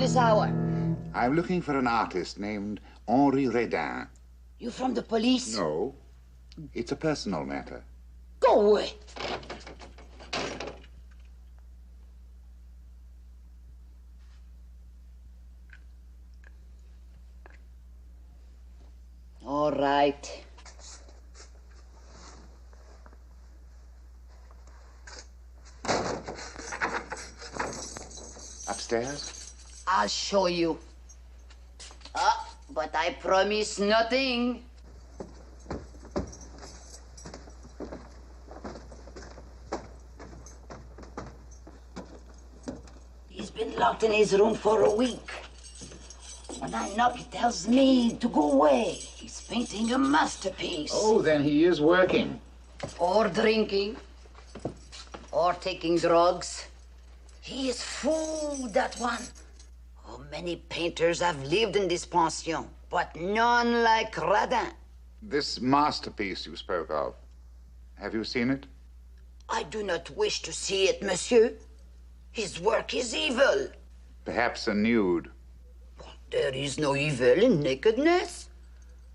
this hour? I'm looking for an artist named Henri Redin. You from the police? No. It's a personal matter. Go away. All right. Upstairs? I'll show you. But I promise nothing. He's been locked in his room for a week. When I knock, he tells me to go away. He's painting a masterpiece. Oh, then he is working. Or drinking. Or taking drugs. He is fool, that one. Oh, many painters have lived in this pension, but none like Radin. This masterpiece you spoke of, have you seen it? I do not wish to see it, monsieur. His work is evil. Perhaps a nude. There is no evil in nakedness.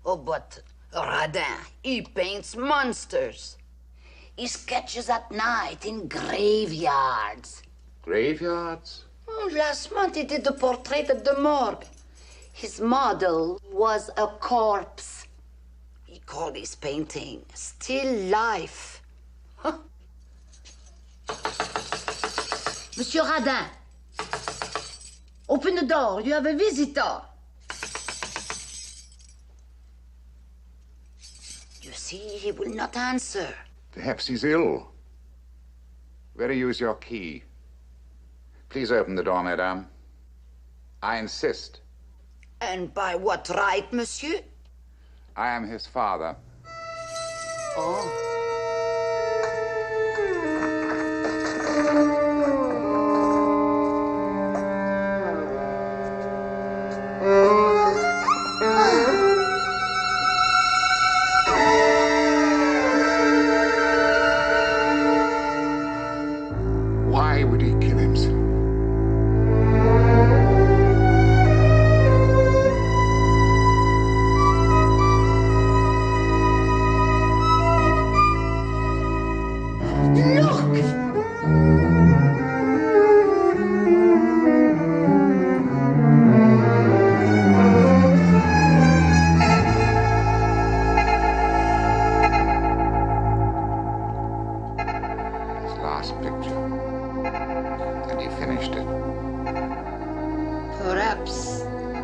Oh, but Radin, he paints monsters. He sketches at night in graveyards. Graveyards? Oh, last month he did the portrait at the morgue. His model was a corpse. He called his painting Still Life. Huh. Monsieur Radin, open the door. You have a visitor. You see, he will not answer. Perhaps he's ill. Better use your key. Please open the door, madame. I insist. And by what right, monsieur? I am his father. Oh. Why would he kill himself?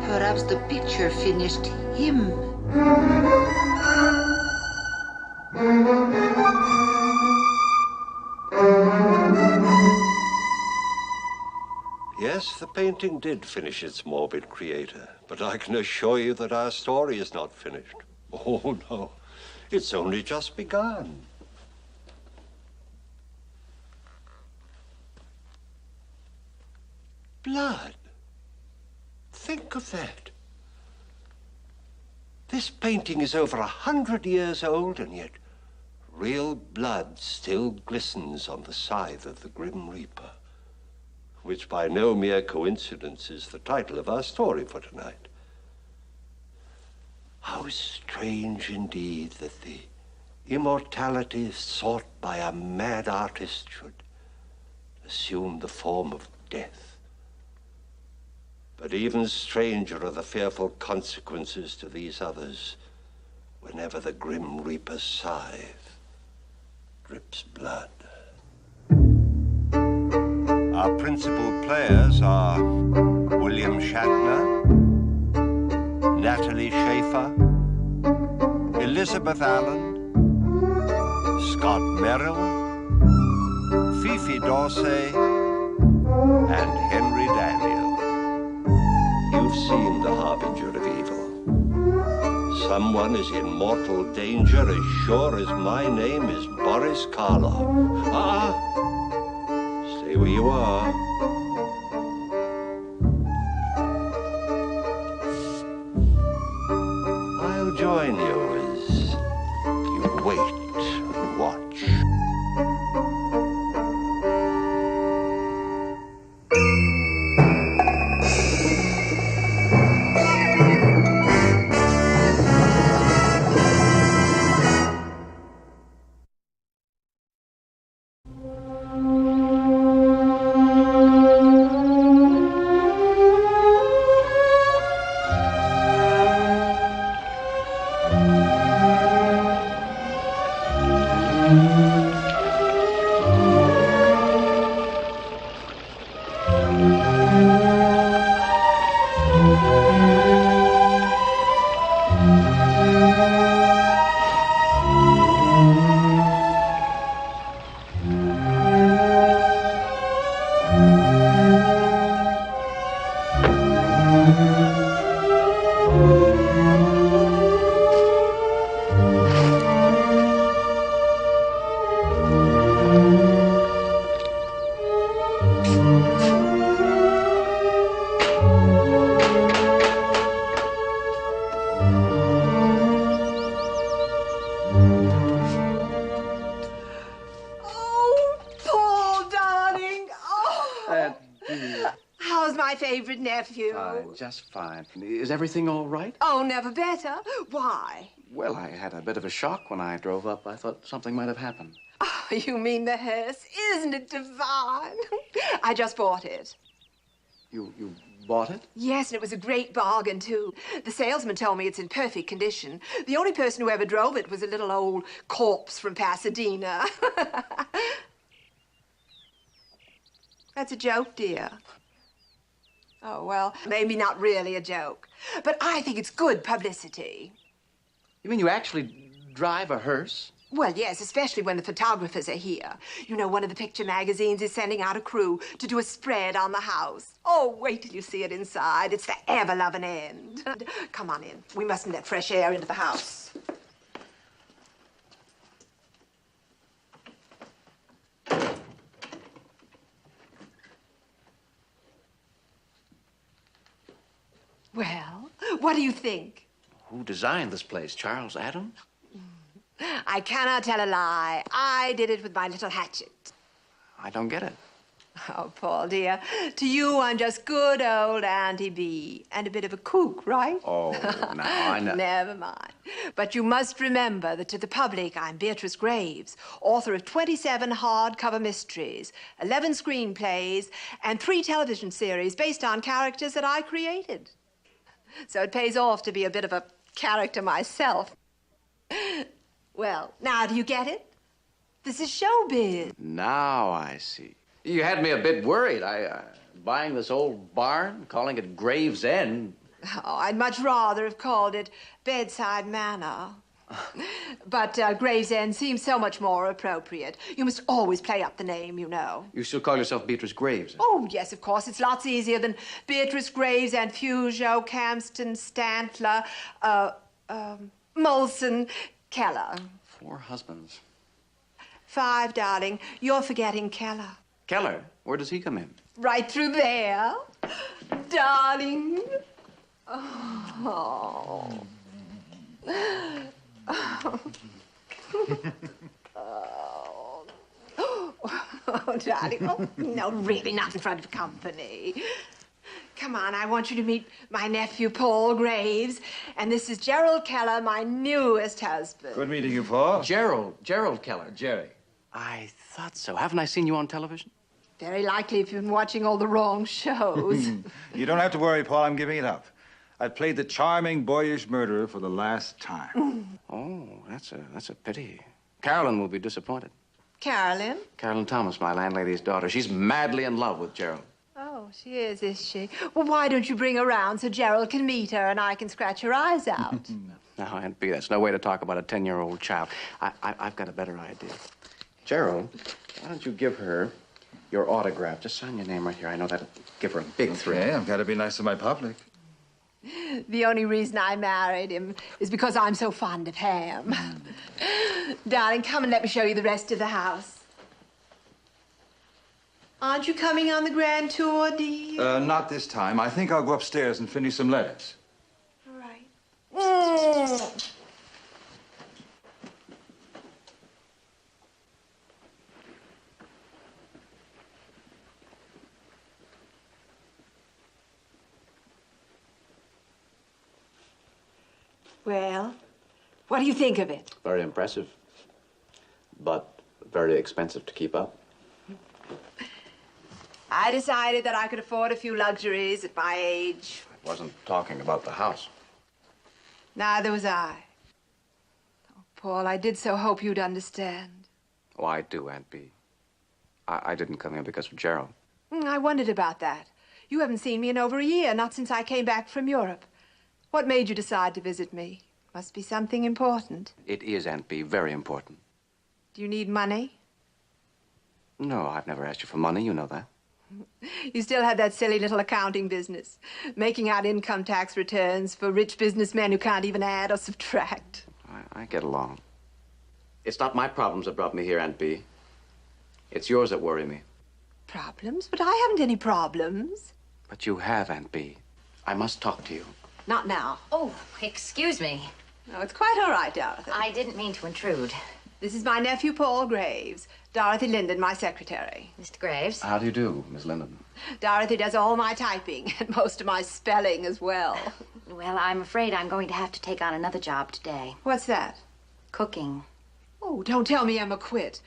Perhaps the picture finished him. Yes, the painting did finish its morbid creator, but I can assure you that our story is not finished. Oh, no. It's only just begun. Blood. Think of that. This painting is over 100 years old, and yet real blood still glistens on the scythe of the Grim Reaper, which by no mere coincidence is the title of our story for tonight. How strange indeed that the immortality sought by a mad artist should assume the form of death. But even stranger are the fearful consequences to these others whenever the Grim Reaper's scythe drips blood. Our principal players are William Shatner, Natalie Schaefer, Elizabeth Allen, Scott Merrill, Fifi Dorsey, and Henry Daniel. You've seen the harbinger of evil. Someone is in mortal danger as sure as my name is Boris Karloff. Stay where you are. I'll join you as you wait and watch. Favorite nephew. Just fine. Is everything all right? Oh, never better. Why? Well, I had a bit of a shock when I drove up. I thought something might have happened. Oh, you mean the hearse? Isn't it divine? I just bought it. You bought it? Yes, and it was a great bargain, too. The salesman told me it's in perfect condition. The only person who ever drove it was a little old corpse from Pasadena. That's a joke, dear. Oh, well, maybe not really a joke. But I think it's good publicity. You mean you actually drive a hearse? Well, yes, especially when the photographers are here. You know, one of the picture magazines is sending out a crew to do a spread on the house. Oh, wait till you see it inside. It's the ever-loving end. Come on in. We mustn't let fresh air into the house. Well, what do you think? Who designed this place? Charles Adams? I cannot tell a lie. I did it with my little hatchet. I don't get it. Oh, Paul, dear, to you, I'm just good old Auntie B. And a bit of a kook, right? Oh, now I know. Never mind. But you must remember that to the public, I'm Beatrice Graves, author of 27 hardcover mysteries, 11 screenplays, and 3 television series based on characters that I created. So it pays off to be a bit of a character myself. Well, now do you get it? This is showbiz. Now I see. You had me a bit worried. Buying this old barn, calling it Gravesend. Oh, I'd much rather have called it Bedside Manor. But Gravesend seems so much more appropriate. You must always play up the name, you know. You still call yourself Beatrice Graves? Oh, yes, of course. It's lots easier than Beatrice Graves and Fugio, Camston, Stantler, Molson, Keller. 4 husbands. 5, darling. You're forgetting Keller. Keller? Where does he come in? Right through there. Darling. Oh. Oh, darling. Oh, no, really, not in front of company. Come on, I want you to meet my nephew, Paul Graves. And this is Gerald Keller, my newest husband. Good meeting you, Paul. Gerald Keller. Jerry. I thought so. Haven't I seen you on television? Very likely if you've been watching all the wrong shows. You don't have to worry, Paul. I'm giving it up. I played the charming, boyish murderer for the last time. Oh, that's a pity. Carolyn will be disappointed. Carolyn? Carolyn Thomas, my landlady's daughter. She's madly in love with Gerald. Oh, she is she? Well, why don't you bring her around so Gerald can meet her and I can scratch her eyes out? No, Aunt B, that's no way to talk about a 10-year-old child. I've got a better idea. Gerald, why don't you give her your autograph? Just sign your name right here. I know that'll give her a big thrill. Okay, I've got to be nice to my public. The only reason I married him is because I'm so fond of ham. Darling, come and let me show you the rest of the house. Aren't you coming on the grand tour, dear? Not this time. I think I'll go upstairs and finish some letters. All right. Well, what do you think of it? Very impressive, but very expensive to keep up. I decided that I could afford a few luxuries at my age. I wasn't talking about the house. Neither was I. Oh, Paul, I did so hope you'd understand. Oh, I do, Aunt B. I didn't come here because of Gerald. I wondered about that. You haven't seen me in over a year, not since I came back from Europe. What made you decide to visit me? Must be something important. It is, Aunt B, very important. Do you need money? No, I've never asked you for money. You know that. You still have that silly little accounting business, making out income tax returns for rich businessmen who can't even add or subtract. I get along. It's not my problems that brought me here, Aunt Bee. It's yours that worry me. Problems? But I haven't any problems. But you have, Aunt Bee. I must talk to you. Not now. Oh, excuse me. No, it's quite all right, Dorothy. I didn't mean to intrude. This is my nephew, Paul Graves. Dorothy Linden, my secretary. Mr. Graves? How do you do, Miss Linden? Dorothy does all my typing and most of my spelling as well. Well, I'm afraid I'm going to have to take on another job today. What's that? Cooking. Oh, don't tell me Emma quit.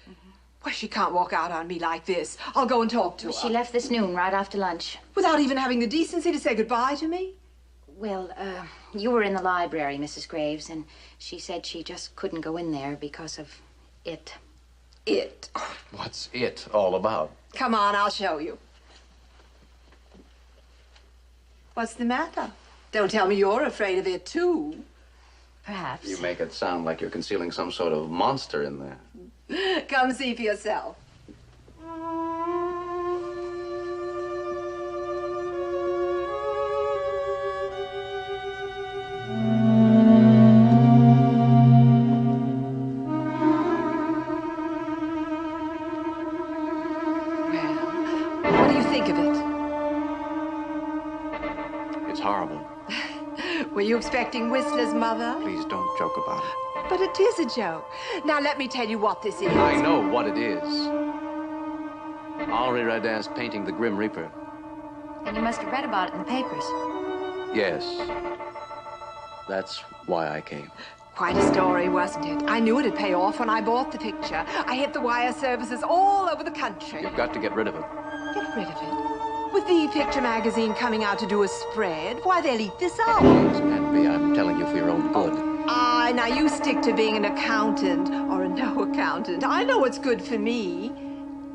Well, she can't walk out on me like this. I'll go and talk to her. She left this noon, right after lunch. Without even having the decency to say goodbye to me? Well, you were in the library, Mrs. Graves, and she said she just couldn't go in there because of it. It? What's it all about? Come on, I'll show you. What's the matter? Don't tell me you're afraid of it, too. Perhaps. You make it sound like you're concealing some sort of monster in there. Come see for yourself. Were you expecting Whistler's mother? Please don't joke about it. But it is a joke. Now, let me tell you what this is. I know what it is. Henri Rodin's painting The Grim Reaper. And you must have read about it in the papers. Yes. That's why I came. Quite a story, wasn't it? I knew it'd pay off when I bought the picture. I hit the wire services all over the country. You've got to get rid of it. Get rid of it? With the picture magazine coming out to do a spread, why, they'll eat this up. Aunt Bee, I'm telling you for your own good. Now you stick to being an accountant or a no accountant. I know what's good for me.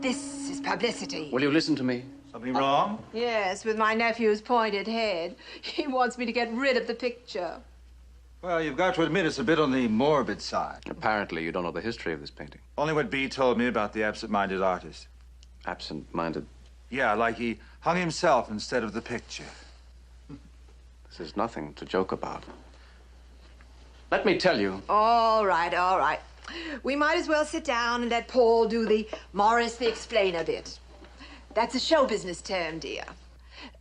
This is publicity. Will you listen to me? Something wrong? Yes, with my nephew's pointed head. He wants me to get rid of the picture. Well, you've got to admit it's a bit on the morbid side. Apparently, you don't know the history of this painting. Only what Bee told me about the absent-minded artist. Absent-minded? Yeah, like he hung himself instead of the picture. This is nothing to joke about. Let me tell you. All right, all right. We might as well sit down and let Paul do the Morris the Explainer bit. That's a show business term, dear.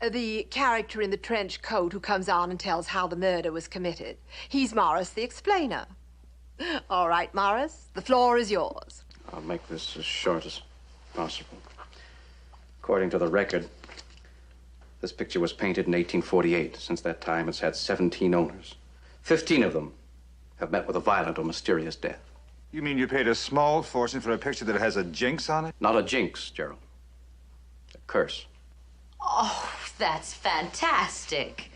The character in the trench coat who comes on and tells how the murder was committed. He's Morris the Explainer. All right, Morris, the floor is yours. I'll make this as short as possible. According to the record, this picture was painted in 1848. Since that time, it's had 17 owners. 15 of them have met with a violent or mysterious death. You mean you paid a small fortune for a picture that has a jinx on it? Not a jinx, Gerald. A curse. Oh, that's fantastic.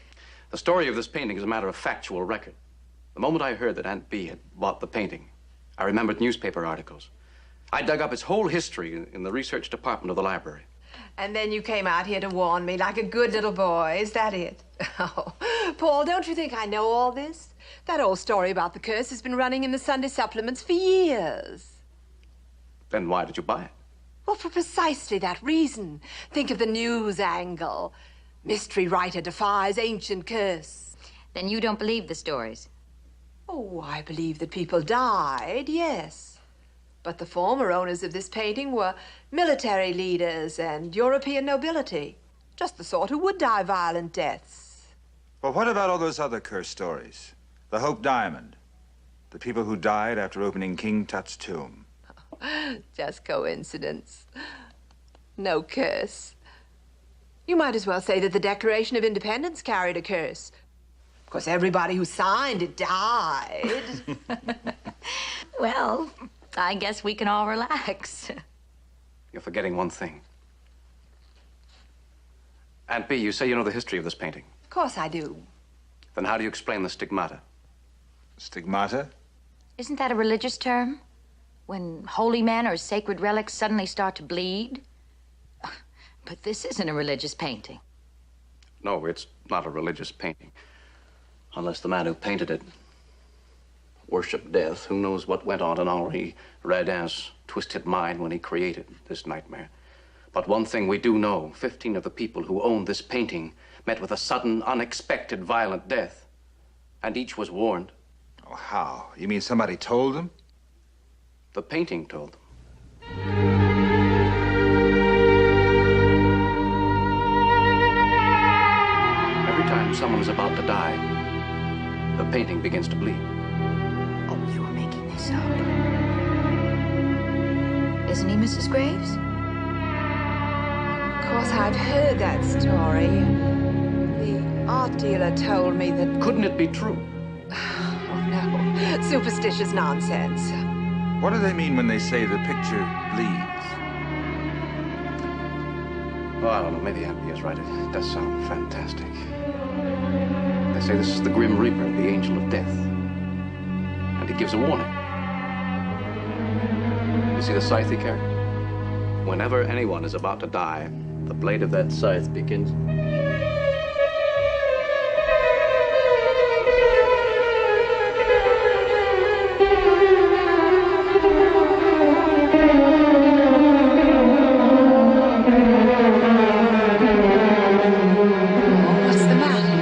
The story of this painting is a matter of factual record. The moment I heard that Aunt Bee had bought the painting, I remembered newspaper articles. I dug up its whole history in the research department of the library. And then you came out here to warn me like a good little boy. Is that it? Oh, Paul, don't you think I know all this? That old story about the curse has been running in the Sunday supplements for years. Then why did you buy it? Well, for precisely that reason. Think of the news angle. Mystery writer defies ancient curse. Then you don't believe the stories? Oh, I believe that people died, yes. But the former owners of this painting were military leaders and European nobility. Just the sort who would die violent deaths. Well, what about all those other curse stories? The Hope Diamond. The people who died after opening King Tut's tomb. Just coincidence. No curse. You might as well say that the Declaration of Independence carried a curse. Of course, everybody who signed it died. Well, I guess we can all relax. You're forgetting one thing. Aunt Bee, you say you know the history of this painting. Of course I do. Then how do you explain the stigmata? Stigmata? Isn't that a religious term? When holy men or sacred relics suddenly start to bleed? But this isn't a religious painting. No, it's not a religious painting. Unless the man who painted it worshiped death. Who knows what went on in Henri Rodin's twisted mind when he created this nightmare. But one thing we do know, 15 of the people who owned this painting met with a sudden, unexpected, violent death. And each was warned. Oh, how? You mean somebody told them? The painting told them. Every time someone is about to die, the painting begins to bleed. Oh, you are making this up. Isn't he, Mrs. Graves? Of course, I've heard that story. The art dealer told me that... Couldn't it be true? Oh, no. Superstitious nonsense. What do they mean when they say the picture bleeds? Oh, I don't know. Maybe Aunt Bea's right. It does sound fantastic. They say this is the Grim Reaper, the angel of death. And he gives a warning. You see the scythe he carried? Whenever anyone is about to die, the blade of that scythe begins... What's the matter?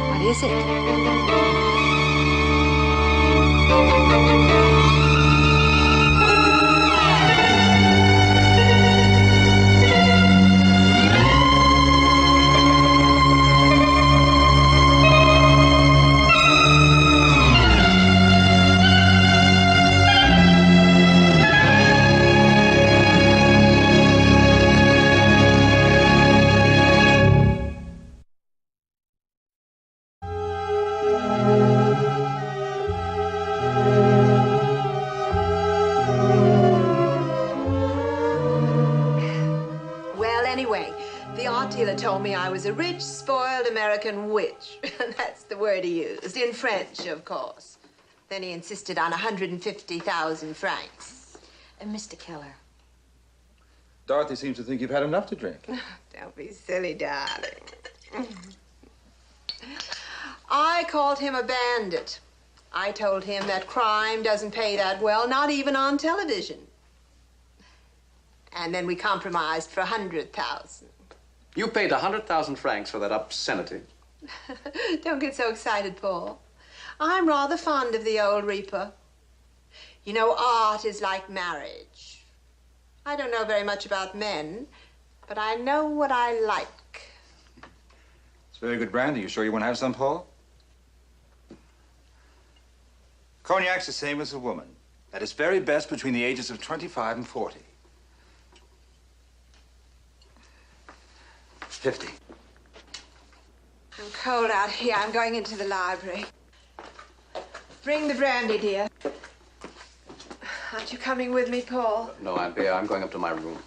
What is it? Told me I was a rich, spoiled American witch. That's the word he used, in French, of course. Then he insisted on 150,000 francs. Mr. Keller. Dorothy seems to think you've had enough to drink. Don't be silly, darling. I called him a bandit. I told him that crime doesn't pay that well, not even on television. And then we compromised for 100,000. You paid 100,000 francs for that obscenity. Don't get so excited, Paul. I'm rather fond of the old Reaper. You know, art is like marriage. I don't know very much about men, but I know what I like. It's very good brandy. You sure you want to have some, Paul? Cognac's the same as a woman. At its very best between the ages of 25 and 40. 50. I'm cold out here. I'm going into the library. Bring the brandy, dear. Aren't you coming with me, Paul? No, Aunt Bea, I'm going up to my room.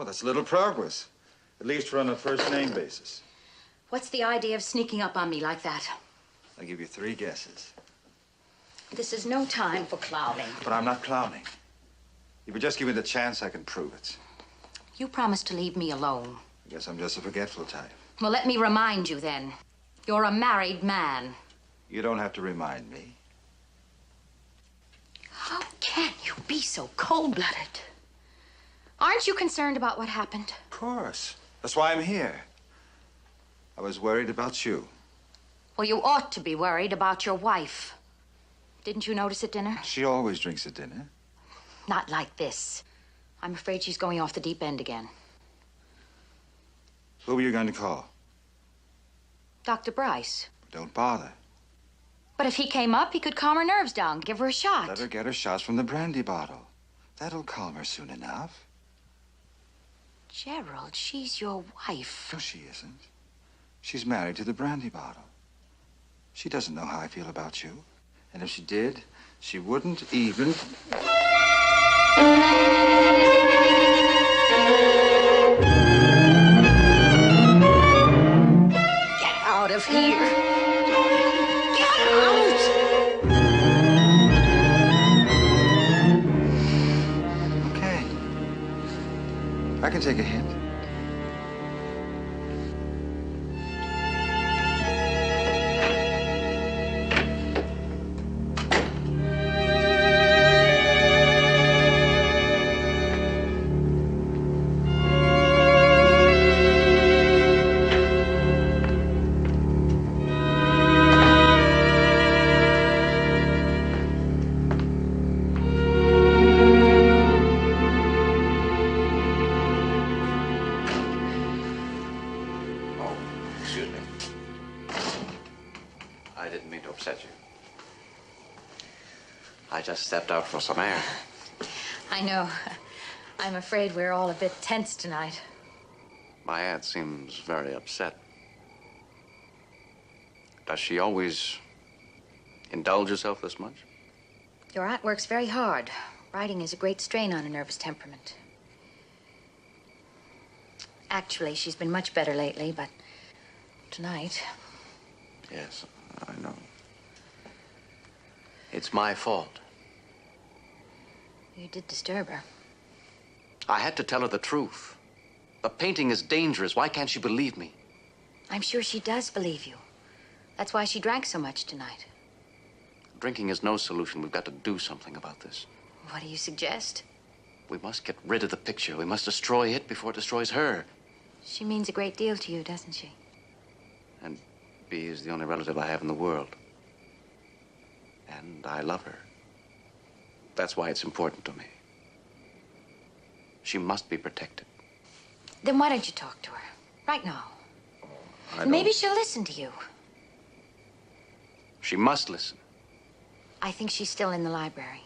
That's little progress. At least we're on a first-name basis. What's the idea of sneaking up on me like that? I'll give you 3 guesses. This is no time for clowning. But I'm not clowning. If you just give me the chance, I can prove it. You promised to leave me alone. I guess I'm just a forgetful type. Well, let me remind you then. You're a married man. You don't have to remind me. How can you be so cold-blooded? Aren't you concerned about what happened? Of course. That's why I'm here. I was worried about you. Well, you ought to be worried about your wife. Didn't you notice at dinner? She always drinks at dinner. Not like this. I'm afraid she's going off the deep end again. Who were you going to call? Dr. Bryce. Don't bother. But if he came up, he could calm her nerves down, give her a shot. Let her get her shots from the brandy bottle. That'll calm her soon enough. Gerald, she's your wife. No, she isn't. She's married to the brandy bottle. She doesn't know how I feel about you. And if she did, she wouldn't even... Get out of here. Get out! Okay. I can take a hint. Stepped out for some air. I know. I'm afraid we're all a bit tense tonight. My aunt seems very upset. Does she always indulge herself this much? Your aunt works very hard. Writing is a great strain on a nervous temperament. Actually, she's been much better lately, but tonight... Yes, I know. It's my fault. You did disturb her. I had to tell her the truth. The painting is dangerous. Why can't she believe me? I'm sure she does believe you. That's why she drank so much tonight. Drinking is no solution. We've got to do something about this. What do you suggest? We must get rid of the picture. We must destroy it before it destroys her. She means a great deal to you, doesn't she? And Bea is the only relative I have in the world. And I love her. That's why it's important to me. She must be protected. Then why don't you talk to her? Right now. Maybe she'll listen to you. She must listen. I think she's still in the library.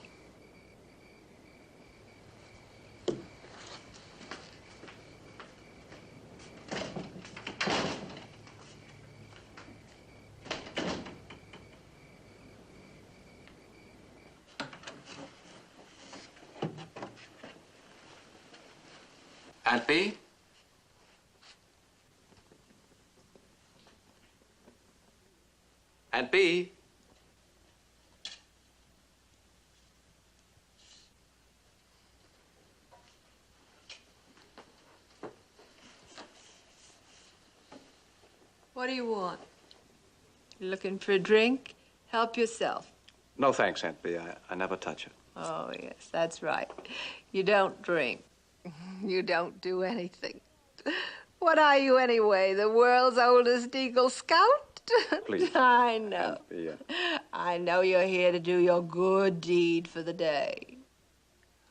Aunt Bea? Aunt Bea? What do you want? You looking for a drink? Help yourself. No, thanks, Aunt Bea. I never touch it. Oh, yes, that's right. You don't drink. You don't do anything. What are you anyway, the world's oldest Eagle Scout? Please. I know. Aunt Bea. I know you're here to do your good deed for the day.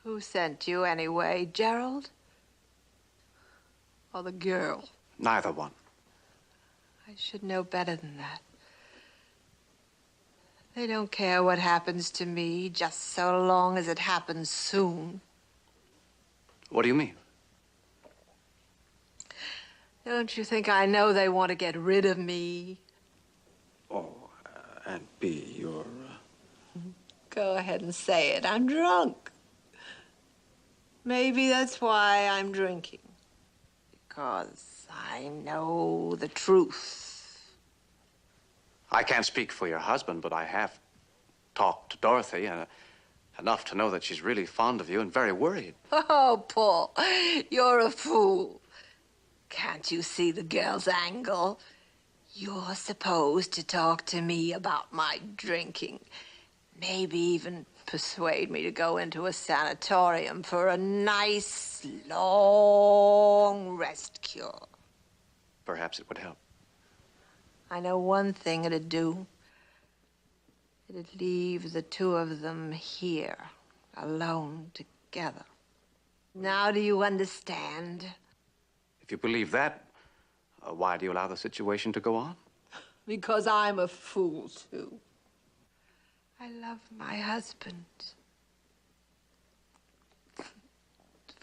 Who sent you anyway, Gerald? Or the girl? Neither one. I should know better than that. They don't care what happens to me, just so long as it happens soon. What do you mean? Don't you think I know they want to get rid of me? Oh, Aunt Bea, you're... Go ahead and say it. I'm drunk. Maybe that's why I'm drinking. Because I know the truth. I can't speak for your husband, but I have talked to Dorothy, enough to know that she's really fond of you and very worried. Oh, Paul, you're a fool. Can't you see the girl's angle? You're supposed to talk to me about my drinking. Maybe even persuade me to go into a sanatorium for a nice, long rest cure. Perhaps it would help. I know one thing it'd do. It'd leave the two of them here, alone together. Now do you understand? If you believe that, why do you allow the situation to go on? Because I'm a fool, too. I love my husband.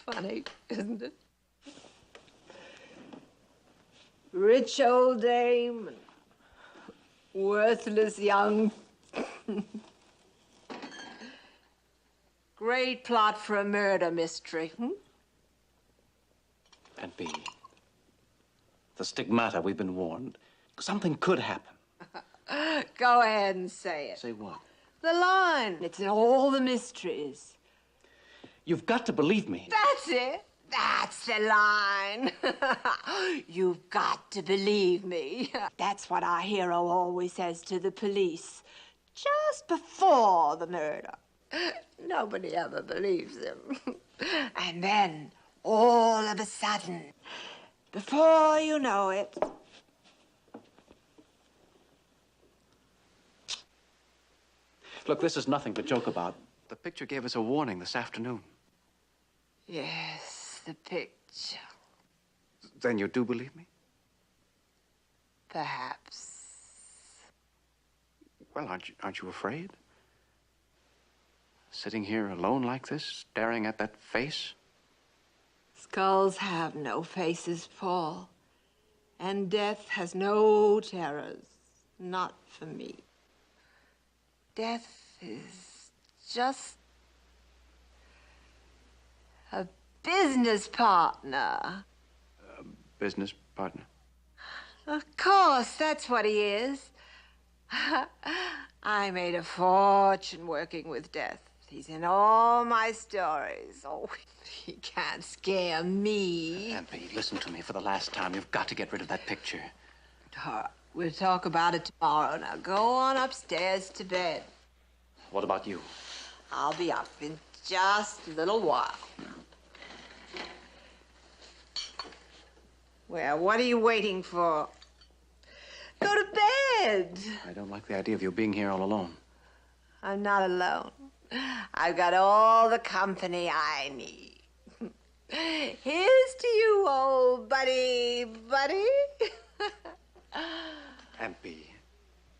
Funny, isn't it? Rich old dame, worthless young. Great plot for a murder mystery, And B, the stigmata, we've been warned. Something could happen. Go ahead and say it. Say what? The line. It's in all the mysteries. You've got to believe me. That's it. That's the line. You've got to believe me. That's what our hero always says to the police just before the murder. Nobody ever believes him. And then, all of a sudden, before you know it... Look, this is nothing to joke about. The picture gave us a warning this afternoon. Yes, the picture. Then you do believe me? Perhaps. Well, aren't you afraid? Sitting here alone like this, staring at that face? Skulls have no faces, Paul. And death has no terrors. Not for me. Death is just a business partner. A business partner? Of course, that's what he is. I made a fortune working with death. He's in all my stories. Oh, he can't scare me. Aunt Bee, listen to me for the last time. You've got to get rid of that picture. All right, we'll talk about it tomorrow. Now go on upstairs to bed. What about you? I'll be up in just a little while. Well, what are you waiting for? Go to bed. I don't like the idea of you being here all alone. I'm not alone. I've got all the company I need. Here's to you, old buddy. Aunt Bee,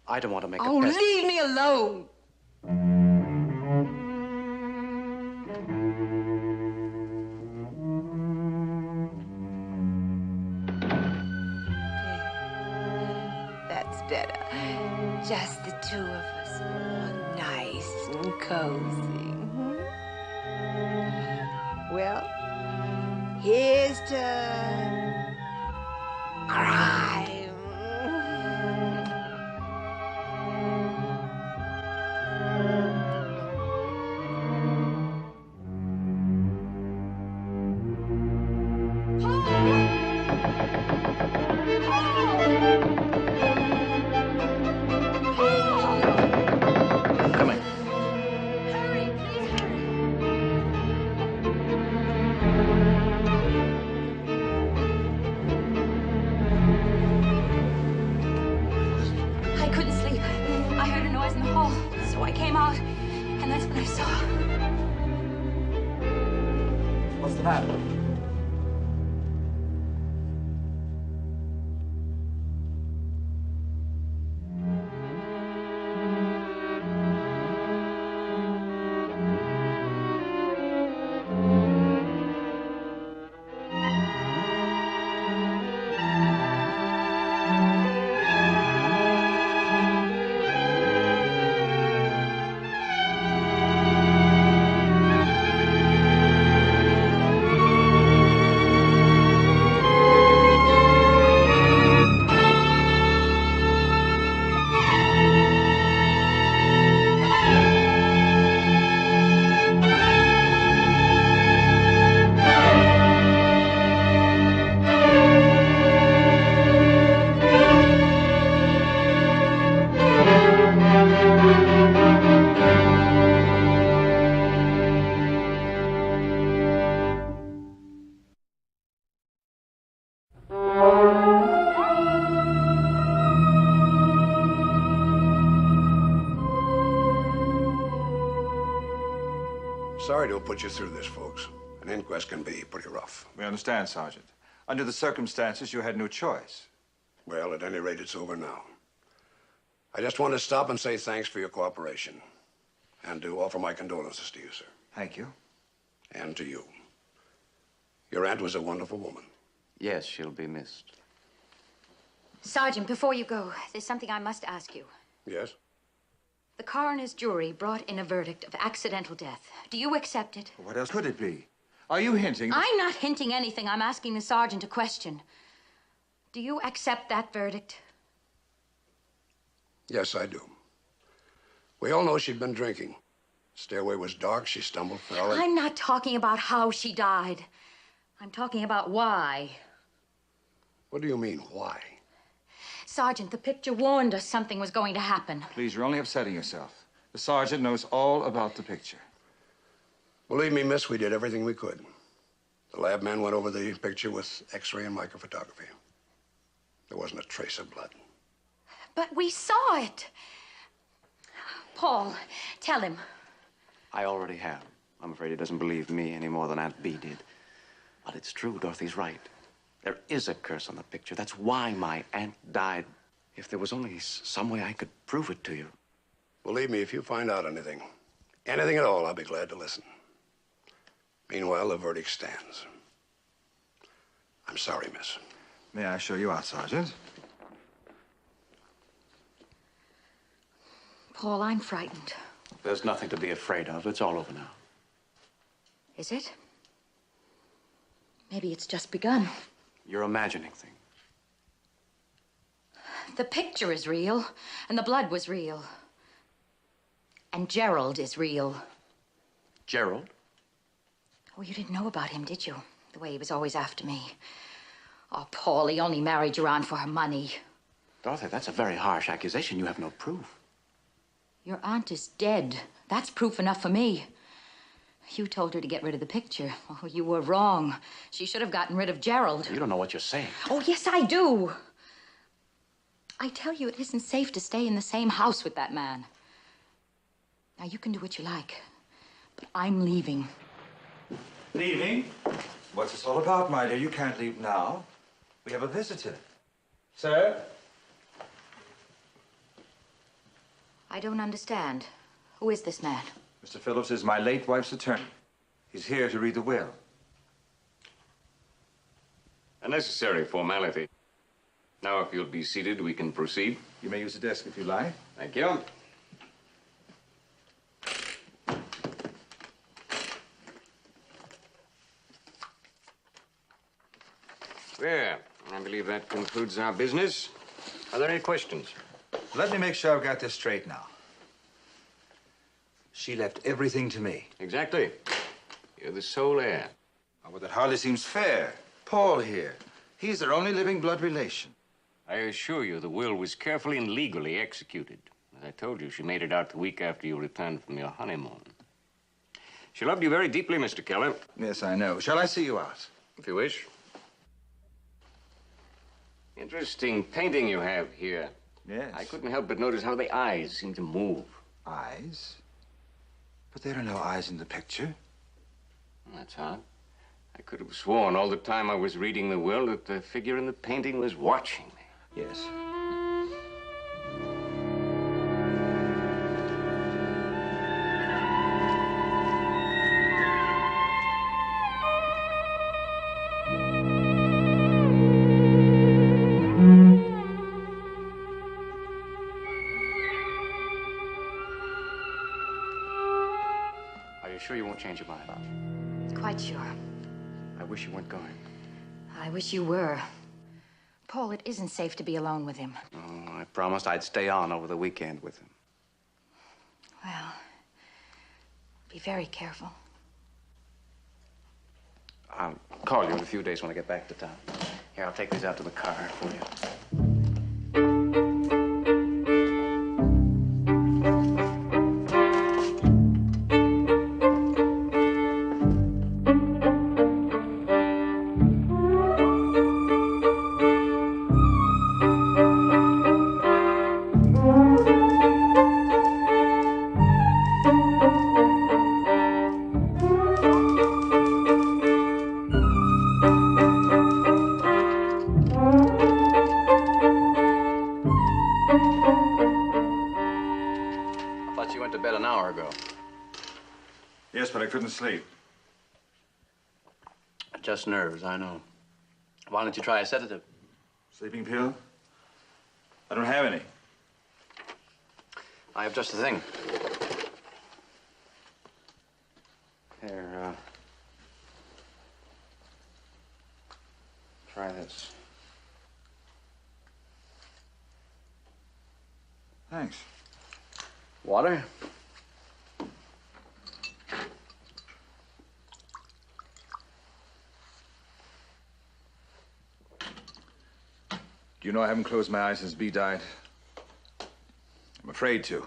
I don't want to make Oh, a pest. leave me alone. That's better. Just the two of us, all nice and cozy. Well, here's to crime. Coming. Hurry, please hurry. I couldn't sleep. I heard a noise in the hall, so I came out, and that's what I saw. What's the matter? sorry to have put you through this, folks. An inquest can be pretty rough. We understand, Sergeant. Under the circumstances, you had no choice. Well, at any rate, it's over now. I just want to stop and say thanks for your cooperation. And to offer my condolences to you, sir. Thank you. And to you. Your aunt was a wonderful woman. Yes, she'll be missed. Sergeant, before you go, there's something I must ask you. Yes? The coroner's jury brought in a verdict of accidental death. Do you accept it? What else could it be? Are you hinting? I'm not hinting anything. I'm asking the sergeant a question. Do you accept that verdict? Yes, I do. We all know she'd been drinking. Stairway was dark. She stumbled, fell. I'm not talking about how she died. I'm talking about why. What do you mean, why? Sergeant, the picture warned us something was going to happen. Please, you're only upsetting yourself. The sergeant knows all about the picture. Believe me, miss, we did everything we could. The lab man went over the picture with X-ray and microphotography. There wasn't a trace of blood. But we saw it. Paul, tell him. I already have. I'm afraid he doesn't believe me any more than Aunt Bee did. But it's true, Dorothy's right. There is a curse on the picture. That's why my aunt died. If there was only some way I could prove it to you. Believe me, if you find out anything at all, I'll be glad to listen. Meanwhile, the verdict stands. I'm sorry, miss. May I show you out, Sergeant? Paul, I'm frightened. There's nothing to be afraid of. It's all over now. Is it? Maybe it's just begun. You're imagining things. The picture is real, and the blood was real. And Gerald is real. Gerald? Oh, you didn't know about him, did you? The way he was always after me. Oh, Paul, he only married you on for her money. Dorothy, that's a very harsh accusation. You have no proof. Your aunt is dead. That's proof enough for me. You told her to get rid of the picture. Oh, you were wrong. She should have gotten rid of Gerald. You don't know what you're saying. Oh, yes, I do. I tell you, it isn't safe to stay in the same house with that man. Now, you can do what you like, but I'm leaving. Leaving? What's this all about, my dear? You can't leave now. We have a visitor. Sir? I don't understand. Who is this man? Mr. Phillips is my late wife's attorney. He's here to read the will. A necessary formality. Now, if you'll be seated, we can proceed. You may use the desk if you like. Thank you. Well, I believe that concludes our business. Are there any questions? Let me make sure I've got this straight now. She left everything to me. Exactly. You're the sole heir. Oh, but that hardly seems fair. Paul here. He's their only living blood relation. I assure you the will was carefully and legally executed. As I told you, she made it out the week after you returned from your honeymoon. She loved you very deeply, Mr. Keller. Yes, I know. Shall I see you out? If you wish. Interesting painting you have here. Yes. I couldn't help but notice how the eyes seem to move. Eyes? But there are no eyes in the picture. That's odd. I could have sworn all the time I was reading the will that the figure in the painting was watching me. Yes. Are you sure you won't change your mind? Quite sure. I wish you weren't going. I wish you were. Paul, it isn't safe to be alone with him. Oh, I promised I'd stay on over the weekend with him. Well, be very careful. I'll call you in a few days when I get back to town. Here, I'll take these out to the car for you. hour ago. Yes, but I couldn't sleep. Just nerves, I know. Why don't you try a sedative? Sleeping pill? I don't have any. I have just the thing. Here, try this. Thanks. Water? Do you know I haven't closed my eyes since Bea died? I'm afraid to.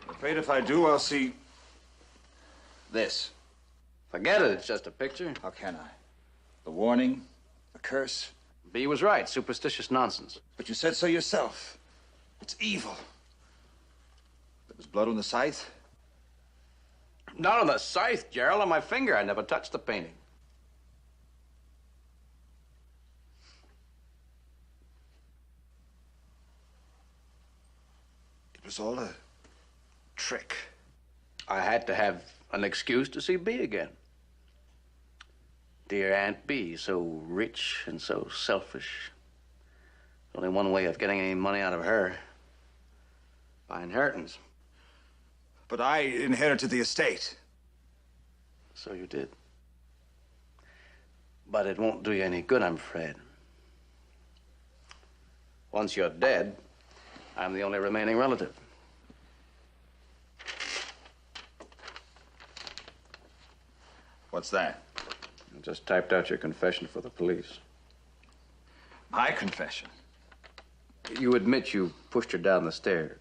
I'm afraid if I do, I'll see this. Forget it, it's just a picture. How can I? The warning, the curse. Bea was right, superstitious nonsense. But you said so yourself. It's evil. There was blood on the scythe. Not on the scythe, Gerald, on my finger. I never touched the painting. It was all a trick. I had to have an excuse to see Bea again. Dear Aunt Bea, so rich and so selfish. Only one way of getting any money out of her. By inheritance. But I inherited the estate. So you did. But it won't do you any good, I'm afraid. Once you're dead, I'm the only remaining relative. What's that? I just typed out your confession for the police. My confession? You admit you pushed her down the stairs.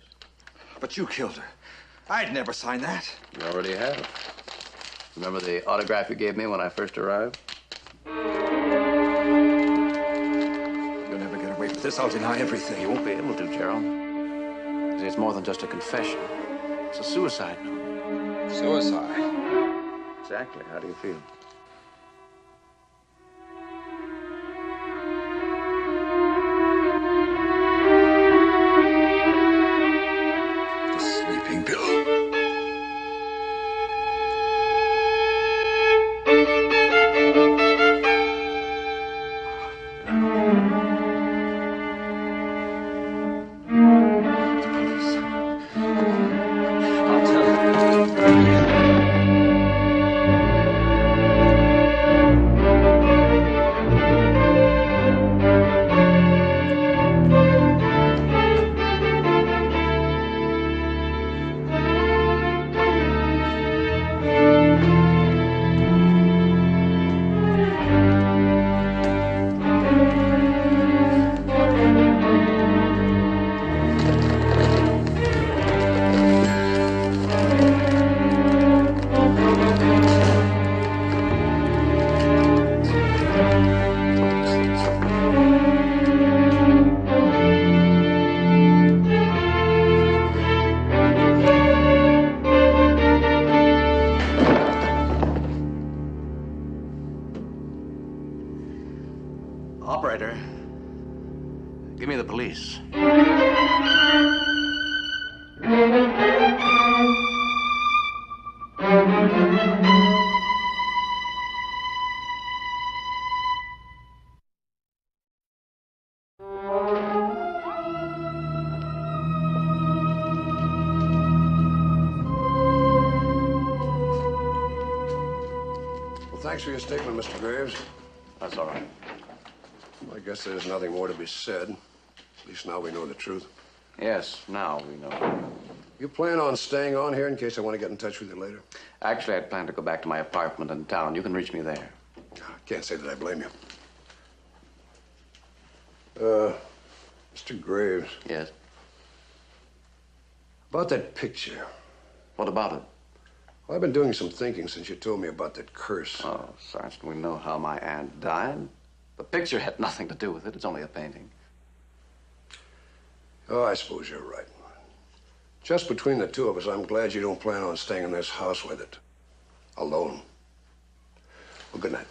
But you killed her. I'd never sign that. You already have. Remember the autograph you gave me when I first arrived? You'll never get away with this. I'll deny everything. You won't be able to, Gerald. See, it's more than just a confession. It's a suicide note. Suicide? Exactly. How do you feel? The sleeping pill. Operator, give me the police. Well, thanks for your statement, Mr. Graves. That's all right. Well, I guess there's nothing more to be said. At least now we know the truth. Yes, now we know. You plan on staying on here in case I want to get in touch with you later? Actually, I'd planned to go back to my apartment in town. You can reach me there. I can't say that I blame you. Mr. Graves. Yes? About that picture. What about it? Well, I've been doing some thinking since you told me about that curse. Oh, Sergeant, we know how my aunt died. The picture had nothing to do with it. It's only a painting. Oh, I suppose you're right. Just between the two of us, I'm glad you don't plan on staying in this house with it. Alone. Well, good night.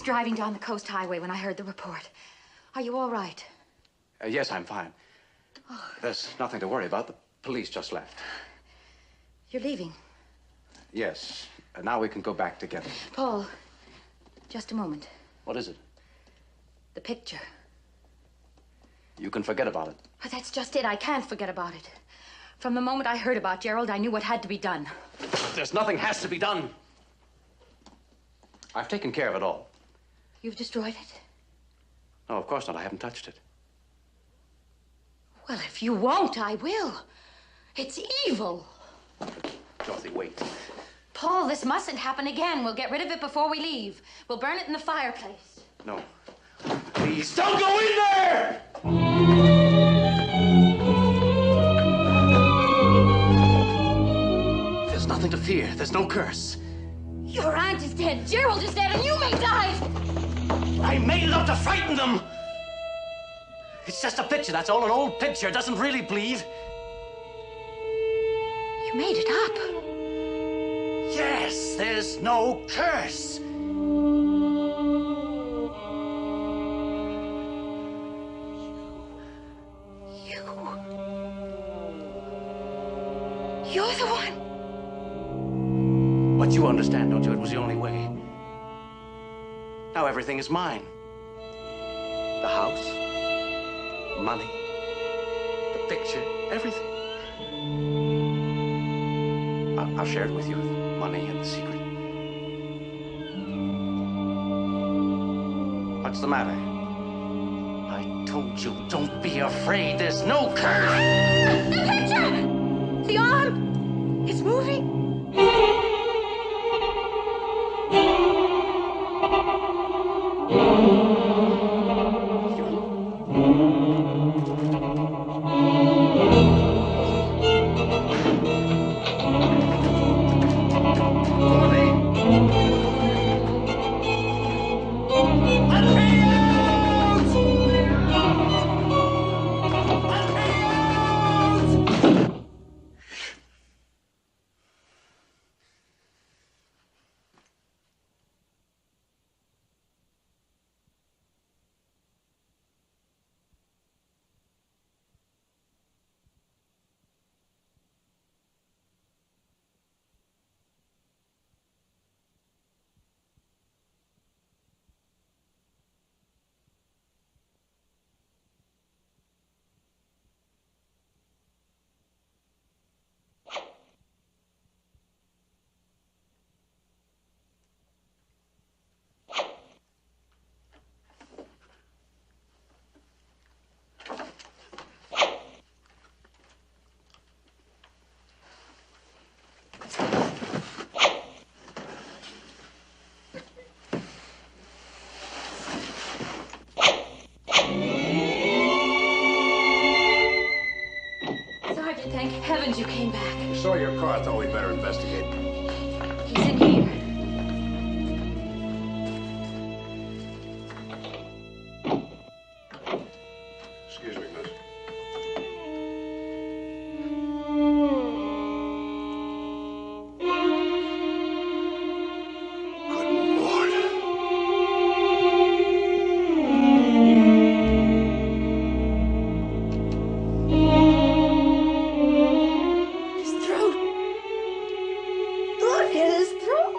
Driving down the coast highway when I heard the report. Are you all right? Yes, I'm fine. Oh. There's nothing to worry about. The police just left. You're leaving? Yes. Now we can go back together. Paul, just a moment. What is it? The picture. You can forget about it. Oh, that's just it. I can't forget about it. From the moment I heard about Gerald, I knew what had to be done. There's nothing has to be done. I've taken care of it all. You've destroyed it? No, of course not. I haven't touched it. Well, if you won't, I will. It's evil. Dorothy, wait. Paul, this mustn't happen again. We'll get rid of it before we leave. We'll burn it in the fireplace. No. Please, don't go in there! There's nothing to fear. There's no curse. Your aunt is dead, Gerald is dead, and you may die! I made it up to frighten them! It's just a picture, that's all. An old picture. It doesn't really bleed. You made it up? Yes, there's no curse. You're the one. But you understand, don't you? It was the only way. Now everything is mine. The house, money, the picture, everything. I'll share it with you, the money and the secret. What's the matter? I told you, don't be afraid. There's no curse. The picture! The arm! It's moving. Thank heavens you came back. We saw your car. Thought we'd better investigate. He's in here. Excuse me, miss. Good Lord. His throat. Look at his throat.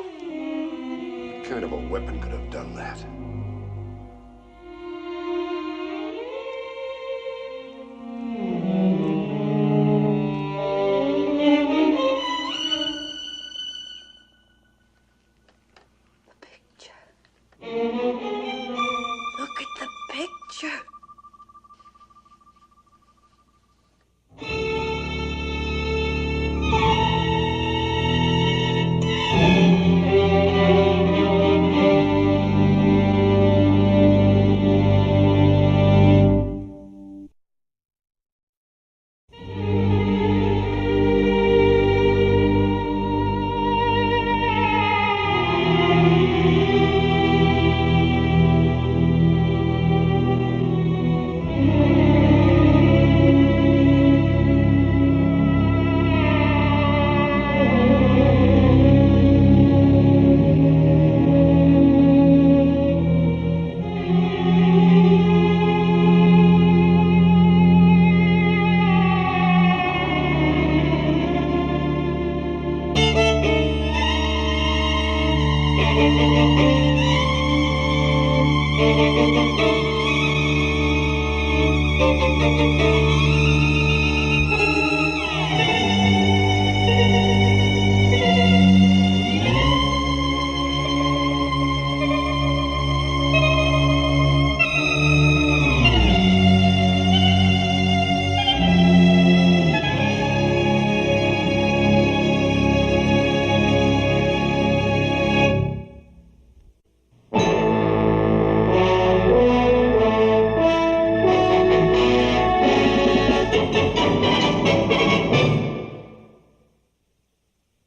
Thank you.